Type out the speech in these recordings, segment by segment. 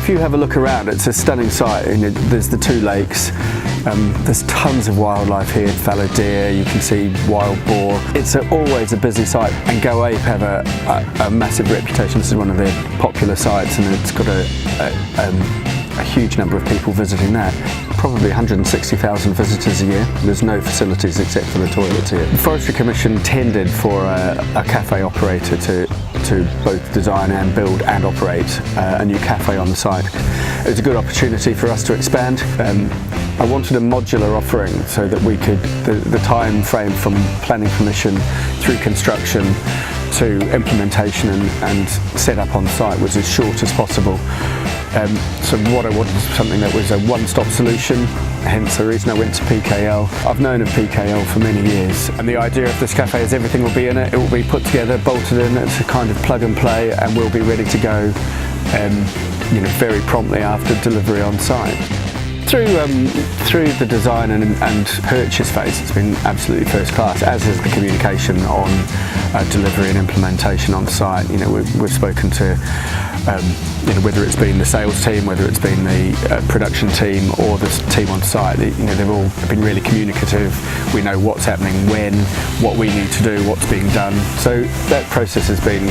if you have a look around, it's a stunning site. There's the two lakes, there's tons of wildlife here, fallow deer, you can see wild boar. It's always a busy site, and Go Ape have a massive reputation. This is one of their popular sites, and it's got a huge number of people visiting that. Probably 160,000 visitors a year. There's no facilities except for the toilets here. The Forestry Commission tendered for a cafe operator to both design and build and operate a new cafe on the site. It was a good opportunity for us to expand. I wanted a modular offering so that we could, the time frame from planning permission through construction to implementation and set up on site was as short as possible. So what I wanted was something that was a one-stop solution, hence the reason I went to PKL. I've known of PKL for many years, and the idea of this cafe is everything will be in it. It will be put together, bolted in. It's a kind of plug and play, and we'll be ready to go very promptly after delivery on site. Through the design and purchase phase, it's been absolutely first class, as is the communication on delivery and implementation on site. We've spoken to whether it's been the sales team, whether it's been the production team or the team on site. They've all been really communicative. We know what's happening when, what we need to do, what's being done. So that process has been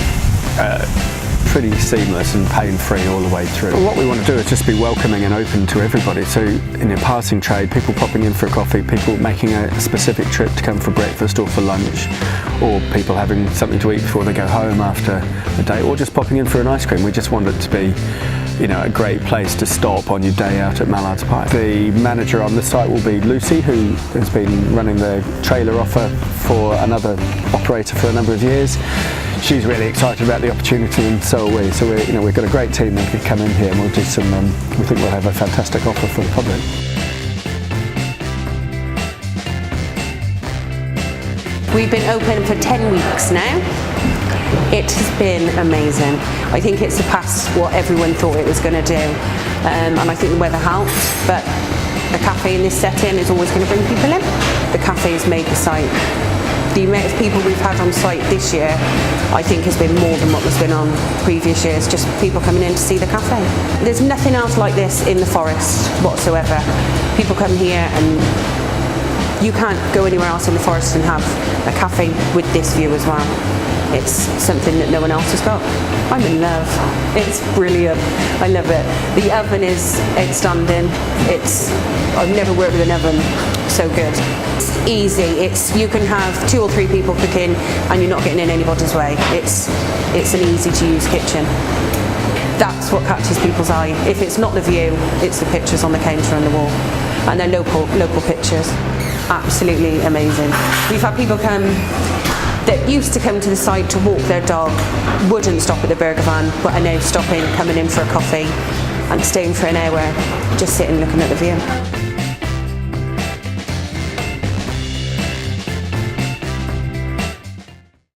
pretty seamless and pain-free all the way through. What we want to do is just be welcoming and open to everybody. So in a passing trade, people popping in for a coffee, people making a specific trip to come for breakfast or for lunch, or people having something to eat before they go home after the day, or just popping in for an ice cream. We just want it to be a great place to stop on your day out at Mallards Pike. The manager on the site will be Lucy, who has been running the trailer offer for another operator for a number of years. She's really excited about the opportunity, and so are we. So we've got a great team that could come in here, and we'll do some. We think we'll have a fantastic offer for the public. We've been open for 10 weeks now. It has been amazing. I think it surpassed what everyone thought it was going to do, and I think the weather helped. But a cafe in this setting is always going to bring people in. The cafe has made the site. The amount of people we've had on site this year, I think, has been more than what was been on previous years, just people coming in to see the cafe. There's nothing else like this in the forest whatsoever. People come here, and you can't go anywhere else in the forest and have a cafe with this view as well. It's something that no one else has got. I'm in love. It's brilliant. I love it. The oven is outstanding. I've never worked with an oven so good. It's easy. You can have 2 or 3 people cooking and you're not getting in anybody's way. It's an easy to use kitchen. That's what catches people's eye. If it's not the view, it's the pictures on the counter and the wall. And they're local pictures. Absolutely amazing. We've had people come that used to come to the site to walk their dog, wouldn't stop at the burger van, but are now stopping, coming in for a coffee and staying for an hour, just sitting looking at the view.